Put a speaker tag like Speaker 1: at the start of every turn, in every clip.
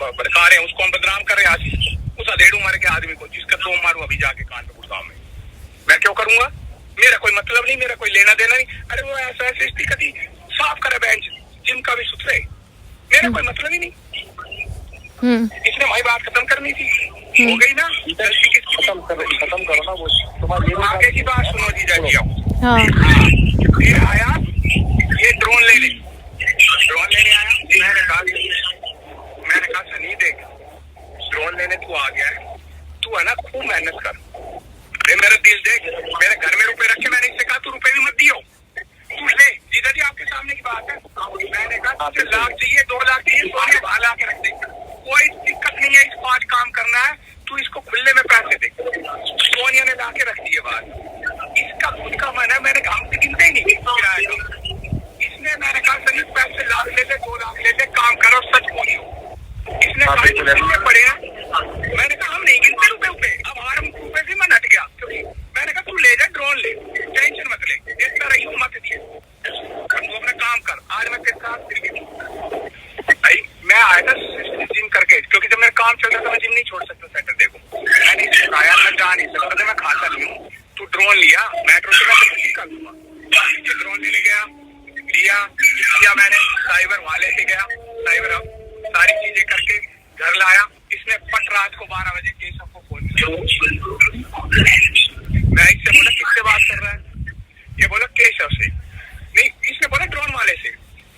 Speaker 1: भड़का रहे हैं, उसको हम बदनाम कर रहे हैं। आशीष उस अधेड़ उम्र के आदमी को जिसका 2 मारूं अभी जाके कान पे गुड़गांव में, मैं क्यों करूंगा? मेरा कोई मतलब नहीं, मेरा कोई लेना देना नहीं। अरे वो ऐसा ऐसे कभी साफ करे बेंच जिम का भी सुथरे, मेरा कोई मतलब ही नहीं। इसने वही बात खत्म करनी थी, हो गई ना। गलती किसकी? खत्म करो ना वो तुम्हारी। आगे की बात सुनो जीजा जी। फिर आया ये ड्रोन लेने आया। मैंने कहा सनी देख, ड्रोन लेने तू आ गया है, तू है ना खूब मेहनत कर। मेरा दिल देख, मेरे घर में रुपए रखे, मैंने इससे कहा तू रुपए भी मत दियो, तू ले। जीजा जी आपके सामने की बात है। मैंने कहा तुझे लाख चाहिए, 2 लाख चाहिए, सोनिया बाहर ला के रख दे, कोई दिक्कत नहीं है। इस 5 काम करना है, तू इसको खुले में पैसे दे। सोनिया ने ला के रख दिए बात। इसका खुद का मन है, मैंने काम से गिनते ही नहीं किराया। इसने मैंने कहा सनी पैसे लाख ले ले, 2 लाख ले ले, काम करो, सच बोलियो। इसने कहा कितने पड़े हैं? मैंने कहा हम नहीं गिनते रुपए। अब हमारे रुपए से मन हट गया, क्योंकि मैंने कहा तू ले जा, ड्रोन ले, टेंशन मत ले, देखता रही हूँ मत दिए, तू अपना काम कर। आज मैं तेरे साथ भाई मैं आया था जिम करके, क्योंकि जब मेरा काम चल रहा था मैं जिम नहीं छोड़ सकता सैटरडे को। मैंने आया, मैं जा नहीं सकता था, मैं खाता नहीं हूँ। तू ड्रोन लिया, मेट्रो से मैं कर दूंगा। ये ड्रोन लेने गया, लिया मैंने, साइबर वाले से गया, साइबर सारी चीजें करके घर लाया। इसने पट रात को 12 बजे केशव को फोन किया। मैं इससे बोला किससे बात कर रहा है? ये बोला केशव से। नहीं, इसने बोला ड्रोन वाले से।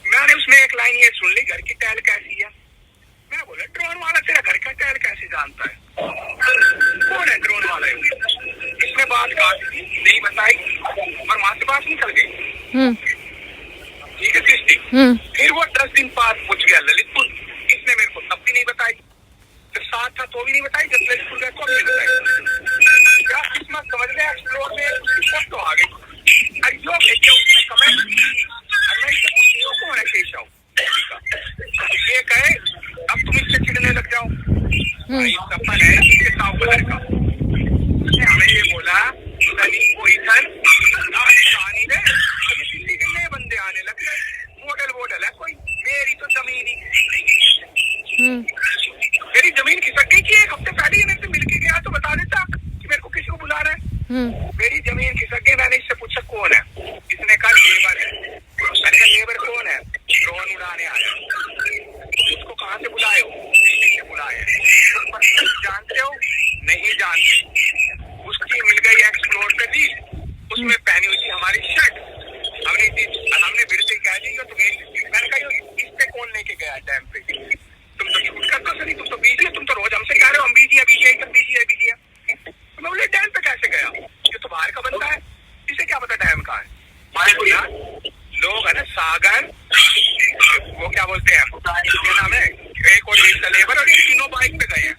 Speaker 1: मैंने उसमें एक लाइन ये सुन ली, घर की टहल कैसी है? मैं बोला ड्रोन वाला तेरा घर का टहल कैसे जानता है? कौन है ड्रोन वाला? इसने बात काट नहीं बताई और वहां से बात निकल गई। ठीक है सृष्टि। फिर वो 10 दिन बाद पूछ गया ललितपुर, इसने मेरे को तब भी नहीं बताई। जब साथ था तो भी नहीं बताई, जब ललितपुर गया तो भी नहीं बताई। क्या किस्मत समझ ले, एक्सप्लोर में उसकी तो आ गई। अरे जो भेजे उसने कमेंट की, मैं इससे पूछती हूँ कौन है केशव? ये कहे अब तुम इससे चिढ़ने लग जाओ। सपन है इसके साव कलर का। हमें ये बोला सनी को इधर कहानी दे, किसी के नए बंदे आने लग गए, मॉडल है कोई। मेरी तो जमीन ही मेरी जमीन खिसक गई कि 1 हफ्ते पहले ही मेरे से मिलके गया तो बता देता कि मेरे को किसी को बुला रहा है। मेरी जमीन खिसक गई। मैंने इससे पूछा कौन है? इसने कहा लेबर है। मैंने कहा लेबर कौन है? ड्रोन उड़ाने आया। उसको कहाँ से बुलाए हो? दिल्ली से बुलाए। जानते हो? नहीं जानते। उसकी मिल गई एक्सप्लोर पे दी, उसमें पहनी हुई थी हमारी शर्ट। हमने फिर से कह दी तो मैंने कहा इस पे कौन लेके गया डैम पे? तुम तो छूट कर दो सनी, तुम तो बीजी है, तुम तो रोज हमसे कह रहे हो हम बीजी है। मैं बोले डैम पे कैसे गया? ये तो बाहर का बंदा है, इसे क्या पता डैम का है? माने बोला लोग है ना सागर, वो क्या बोलते हैं क्या नाम है, एक और लेबर, और ये तीनों बाइक पे गए हैं।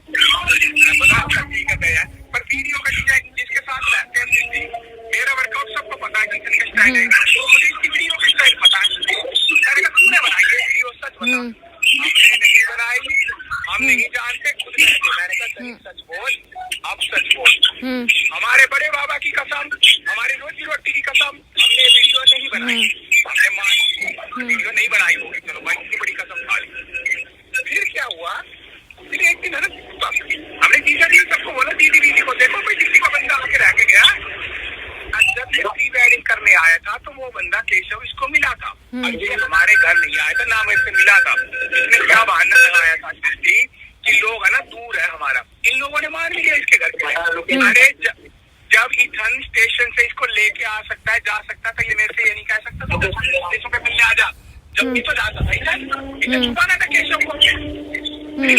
Speaker 1: ठीक है गए हैं, पर वीडियो का डिजाइन जिसके साथ रहते हैं, मेरा वर्कआउट सबको पता है कितने का स्टाइल है, मुझे इसकी वीडियो का स्टाइल पता है। तूने बनाई है वीडियो, सच बता। हमने नहीं बनाई, हम नहीं जानते, खुद कहते। मैंने कहा सच बोल, अब सच बोल। हमारे बड़े बाबा की कसम, हमारी रोजी रोटी की कसम, हमने वीडियो नहीं बनाई, हमने वीडियो नहीं बनाई होगी। चलो भाई इतनी बड़ी कसम खा ली। फिर क्या हुआ? फिर एक दिन है ना, हमने जीजा जी सबको बोला दीदी को देखो कोई दिल्ली का बंदा आके रह के गया। जब ये प्री वेडिंग करने आया था तो वो बंदा केशव इसको मिला था। ये हमारे घर नहीं आया था, ना मैं इससे मिला था। इसने क्या बहाना लगाया था कि लोग है ना दूर है हमारा। इन लोगों ने मान लिया इसके घर पे। अरे जब इथन स्टेशन से इसको लेके आ सकता है, जा सकता था, ये मेरे से ये नहीं कह सकता तो स्टेशन पे मिलने आ जा। जब भी तो जाता था इसे छुपाना था केशव को। मैंने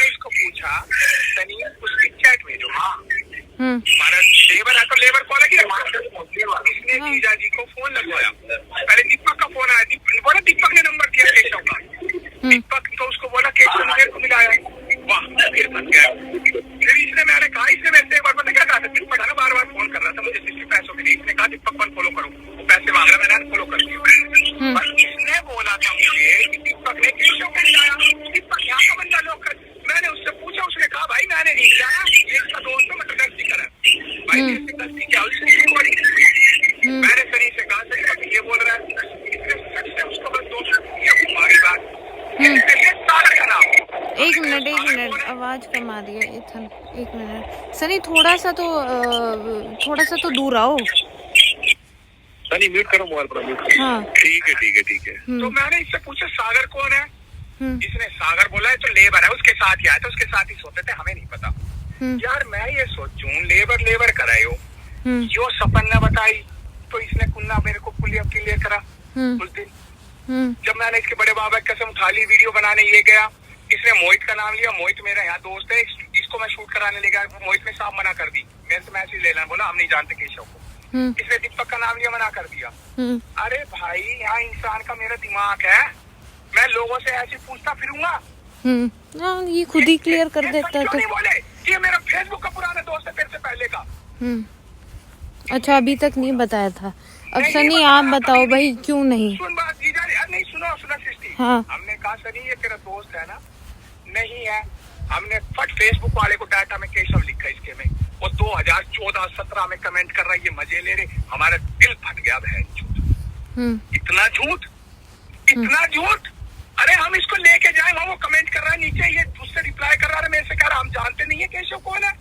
Speaker 1: इसको पूछा सनी उसकी चैट भेजो। हमारा लेबर है तो लेबर कॉल है। इसने जीजा जी को फोन लगवाया। पहले दीपक का फोन आया, बोला दीपक ने नंबर दिया केशव का। दीपक तो उसको बोला केशव ने मेरे को मिलाया। वाह, फिर फंस गया। फिर इसने मैंने कहा, इसने मेरे से एक बार पता क्या कहा था, दीपक है ना बार बार फोन कर रहा था मुझे किसी पैसों के लिए। इसने कहा दीपक को फॉलो करो, वो पैसे मांग रहा, मैंने फॉलो कर दिया। इसने बोला था मुझे कि दीपक ने केशव को मिलाया।
Speaker 2: एक मिनट आवाज कम आ रही है इथन, एक मिनट सनी, थोड़ा सा तो दूर आओ।
Speaker 1: सनी म्यूट करो मोबाइल पर, म्यूट करो। हाँ ठीक है। तो मैंने इससे पूछा सागर कौन है, इसने सागर बोला है तो लेबर है, उसके साथ ही आया था, उसके साथ ही सोते थे, हमें नहीं पता। यार मैं ये सोचूं लेबर कराए हो, जो सपन ने बताई तो इसने कुन्ना मेरे को क्लियर करा उस दिन जब मैंने इसके बड़े बाबा की कसम उठा ली, वीडियो बनाने ये गया, इसने मोहित का नाम लिया, मोहित मेरा यहाँ दोस्त है, इसको मैं शूट कराने ले गया, मोहित ने साफ मना कर दी, मेरे से मैसेज ले लेना, बोला हम नहीं जानते केशव को। इसने दीपक का नाम लिया, मना कर दिया। अरे भाई यहाँ इंसान का मेरा दिमाग है, मैं लोगों से ऐसे पूछता फिरूंगा।
Speaker 2: ये खुद ही क्लियर कर देता है। तो
Speaker 1: नहीं बोले ये मेरा फेसबुक का पुराना दोस्त है, तेरे से पहले का।
Speaker 2: अच्छा अभी तक नहीं बताया था। अब सनी आप बताओ भाई क्यों नहीं?
Speaker 1: सुन बात जीजा, नहीं सुनो सृष्टि। हाँ। हमने कहा सनी ये तेरा दोस्त है ना? नहीं है। हमने फट फेसबुक वाले को डाटा में केशव लिखा इसके में, वो 2014-17 में कमेंट कर रहा है, ये मजे ले रहे, हमारा दिल फट गया बहन झूठ। इतना झूठ। अरे हम इसको लेके जाए, वो कमेंट कर रहा है नीचे, ये उससे रिप्लाई कर रहा है, मेरे से कह रहा हम जानते नहीं है केशव कौन है।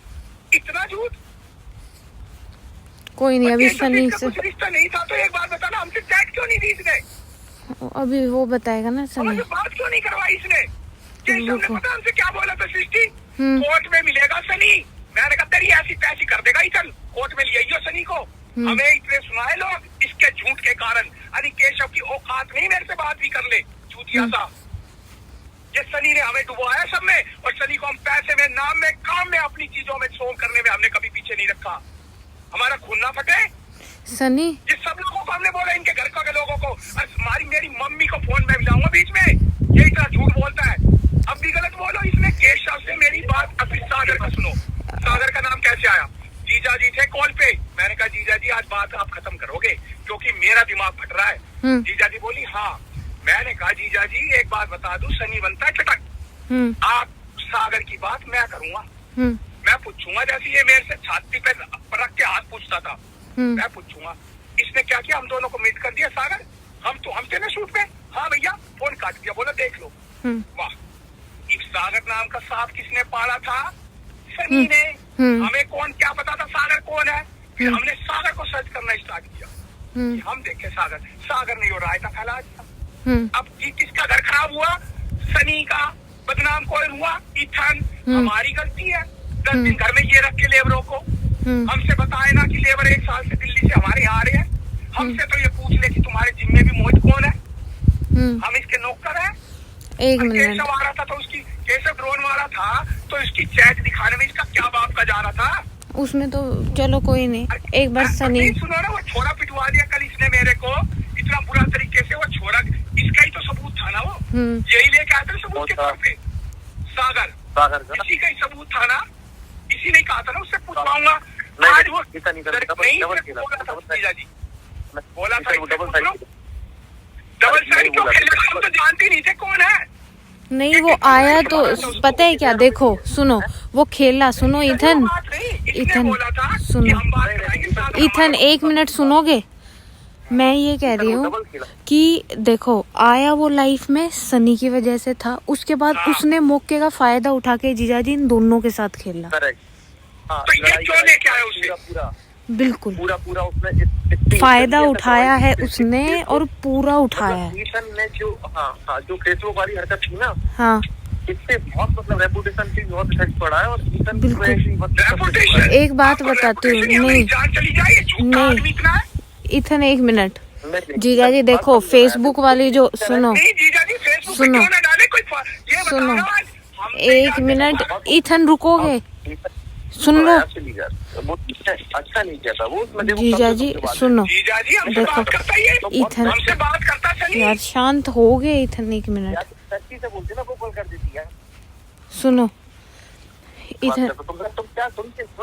Speaker 1: इतना झूठ।
Speaker 2: कोई नहीं, अभी सनी से
Speaker 1: रिश्ता नहीं था तो एक बात बताना, हमसे चैट क्यों नहीं दी इसने?
Speaker 2: अभी वो बताएगा ना सनी।
Speaker 1: बात क्यों नहीं करवाई इसने? केशव ने पता हमसे क्या बोला था सृष्टि? कोर्ट में मिलेगा सनी। मैंने कहा तेरी ऐसी पैसी कर देगा इधर, कोर्ट में लिया सनी को। हमें इतने सुनाए लोग इसके झूठ के कारण। अरे केशव की औकात नहीं मेरे से बात भी कर ले, चूतिया सा। ये सनी ने हमें डुबोया सब में, और सनी को हम पैसे में, नाम में, काम में, अपनी चीजों में शो करने में हमने कभी पीछे नहीं रखा। हमारा खून ना फटे
Speaker 2: सनी।
Speaker 1: ये सब लोगों को हमने बोला, इनके घर के लोगों को, मेरी मम्मी को फोन में मिलाऊंगा बीच में, ये इतना झूठ बोलता है। अब भी गलत बोलो, इसने केशव से मेरी बात, अब सागर का सुनो, सागर का नाम कैसे आया? जीजा जी थे कॉल पे, मैंने कहा जीजा जी आज बात आप खत्म करोगे क्योंकि मेरा दिमाग फट रहा है। जीजा जी बोली हाँ। मैंने कहा जीजा जी एक बात बता दूं, सनी बनता है चटक, आप सागर की बात मैं करूंगा, मैं पूछूंगा, जैसे ये मेरे से छाती पे रख के हाथ पूछता था, मैं पूछूंगा। इसने क्या किया, हम दोनों को मीट कर दिया। सागर हम थे ना शूट पे, हाँ भैया, फोन काट दिया, बोला देख लो। वाह, इस सागर नाम का सांप किसने पाला था? सनी ने। हमें कौन क्या पता था सागर कौन है? फिर हमने सागर को सर्च करना स्टार्ट किया कि हम देखे सागर नहीं हो रहा है, फैला दिया। अब किसका घर खराब हुआ? सनी का। बदनाम कौन हुआ? इथन। हमारी गलती है, 10 दिन घर में ये रख के लेबरों को। हमसे बताए ना कि लेबर 1 साल से दिल्ली से हमारे यहाँ आ रहे हैं, हमसे तो ये पूछ ले कि तुम्हारे जिम में भी मोहित कौन है? हम इसके नौकर हैं।
Speaker 2: एक मिनट।
Speaker 1: केशव आ रहा था तो उसकी, केशव ड्रोन वाला था तो इसकी चैट दिखाने में इसका क्या बाप का जा रहा था?
Speaker 2: उसमें तो चलो कोई नहीं, एक बार सनी
Speaker 1: सुनो ना, वो छोरा पिटवा दिया कल इसने मेरे को इतना बुरा तरीके से। वो छोरा, इसका ही तो सबूत था ना, वो यही लेके आया था सबूत के तौर पे। सागर इसी का ही सबूत था ना, इसी ने कहा था ना उससे पूछवाऊंगा। आज वो नहीं बोला था डबल साइड क्यों खेल रहा? हम तो जानते नहीं थे कौन है।
Speaker 2: नहीं वो आया तो पता है क्या, देखो सुनो, वो खेला, सुनो इथन सुनो, इथन 1 मिनट सुनोगे? मैं ये कह रही हूँ कि देखो आया वो लाइफ में सनी की वजह से था, उसके बाद उसने मौके का फायदा उठा के जीजाजी इन दोनों के साथ खेला।
Speaker 1: तो ये क्यों लेके आया उसे?
Speaker 2: बिल्कुल
Speaker 1: पूरा उसने
Speaker 2: फायदा उठाया है उसने, और पूरा उठाया है।
Speaker 1: ईशन ने जो फेसबुक वाली हरकत थी ना,
Speaker 2: हाँ,
Speaker 1: इससे बहुत मतलब रेपुटेशन की बहुत इफेक्ट पड़ा है। और
Speaker 2: बिल्कुल एक बात बताती हूँ, नहीं इथन 1 मिनट जीजा जी, देखो फेसबुक वाली जो, सुनो 1 मिनट इथन रुकोगे? सुन लो
Speaker 1: अच्छा नहीं किया था वो
Speaker 2: जीजा जी, सुनो देखो इथन यार शांत हो गए इथन 1 मिनट सुनो इधर।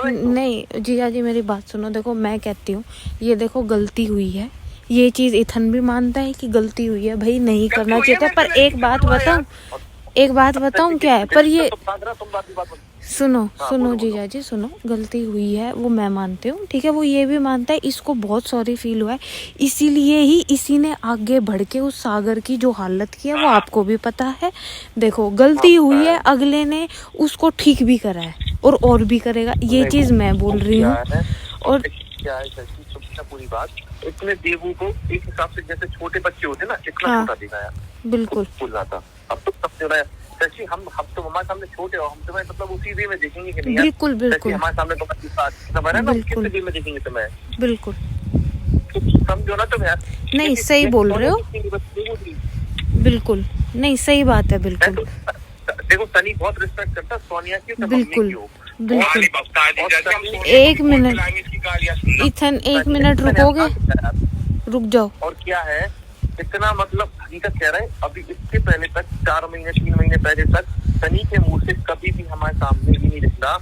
Speaker 2: नहीं जीजा जी मेरी बात सुनो, देखो मैं कहती हूँ ये देखो गलती हुई है, ये चीज इथन भी मानता है कि गलती हुई है भाई, नहीं करना चाहिए था। पर एक बात बताऊं क्या है, पर ये सुनो जीजा जी सुनो, गलती हुई है वो मैं मानती हूँ, ठीक है, वो ये भी मानता है, इसको बहुत सॉरी फील हुआ है, इसीलिए ही इसी ने आगे बढ़ के उस सागर की जो हालत की है वो आपको भी पता है। देखो गलती हुई है, अगले ने उसको ठीक भी करा है और भी करेगा, ये चीज मैं बोल रही हूँ। और
Speaker 3: क्या है पूरी बात, इसने देवू को एक हिसाब से जैसे छोटे बच्चे होते ना, इतना छोटा दिखाया,
Speaker 2: बिल्कुल
Speaker 3: बोल रहा था। अब तो सब जो है शशि, हम तो हमारे सामने छोटे हो, हम तुम्हें मतलब उसी वे में देखेंगे कि नहीं?
Speaker 2: बिल्कुल बिल्कुल
Speaker 3: हमारे सामने तुम्हारी बात है ना, किस वे में देखेंगे तुम्हें?
Speaker 2: बिल्कुल
Speaker 3: समझो ना तुम यार।
Speaker 2: नहीं सही बोल रहे हो, बिल्कुल नहीं सही बात है, बिल्कुल।
Speaker 3: देखो सनी बहुत रिस्पेक्ट करता है सोनिया की,
Speaker 2: बिल्कुल बिल्कुल।
Speaker 1: एक
Speaker 2: मिनट इथन, 1 मिनट रुकोगे? रुक जाओ।
Speaker 3: और क्या है इतना मतलब हकीकत कह रहे हैं, अभी इसके पहले तक 4 महीने 3 महीने पहले तक सनी के मुंह से कभी भी हमारे सामने भी नहीं निकला।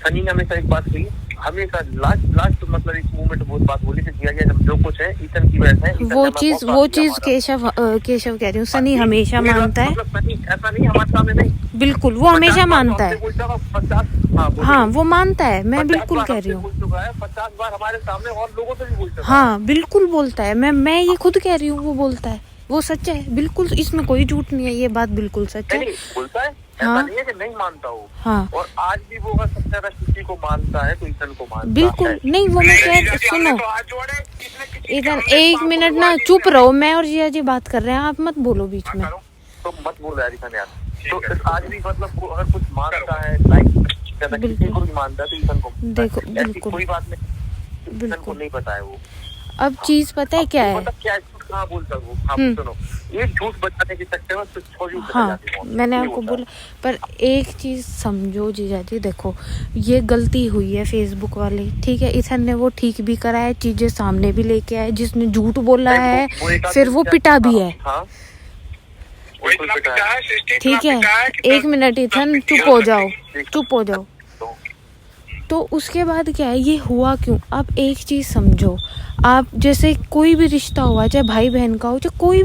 Speaker 3: सनी ने हमेशा एक बात कही, हमेशा लास्ट मतलब इस मूवमेंट बहुत बात बोली कि जिया जब जो कुछ है ईथन की वजह है।
Speaker 2: वो चीज केशव कह रही हूँ, सनी हमेशा मानता है,
Speaker 3: सनी ऐसा नहीं हमारे सामने नहीं,
Speaker 2: बिल्कुल वो हमेशा मानता है। हाँ वो मानता है, मैं बिल्कुल कह रही हूँ।
Speaker 3: 50 बार हमारे सामने और लोगों से भी बोल चुका है।
Speaker 2: हाँ बिल्कुल बोलता है, मैं ये खुद कह रही हूँ, वो बोलता है, वो सच है बिल्कुल, इसमें कोई झूठ नहीं है, ये बात बिल्कुल सच है।
Speaker 3: बोलता है,
Speaker 2: हाँ,
Speaker 3: ऐसा नहीं है कि नहीं मानता हूँ।
Speaker 2: हाँ, और
Speaker 3: आज भी वो अगर सबसे ज्यादा किसी को मानता है तो ईथन को मानता
Speaker 2: बिल्कुल
Speaker 3: है।
Speaker 2: नहीं, वो मैं कह, सुनो इधर 1 मिनट ना चुप रहो, मैं और जिया जी बात कर रहे हैं, आप मत बोलो बीच में।
Speaker 3: तो मत बोल यार ईथन यार। तो आज भी मतलब वो अगर कुछ मानता है, लाइक किसी को भी मानता है तो ईथन को,
Speaker 2: देखो बिल्कुल
Speaker 3: कोई बात नहीं, ईथन को नहीं पता है वो।
Speaker 2: अब चीज पता है क्या है,
Speaker 3: कहाँ बोलता वो, सुनो एक झूठ बताने के चक्कर में तो
Speaker 2: हाँ मैंने आपको बोला, पर एक चीज समझो जीजा जी, देखो ये गलती हुई है फेसबुक वाली, ठीक है, ईथन ने वो ठीक भी करा है, चीजें सामने भी लेके आए, जिसने झूठ बोला है फिर वो पिटा भी है, ठीक है। 1 मिनट ईथन चुप हो जाओ। तो उसके बाद क्या है, ये हुआ क्यों? आप एक चीज समझो, आप जैसे कोई भी रिश्ता हुआ, चाहे भाई बहन का हो, चाहे कोई भी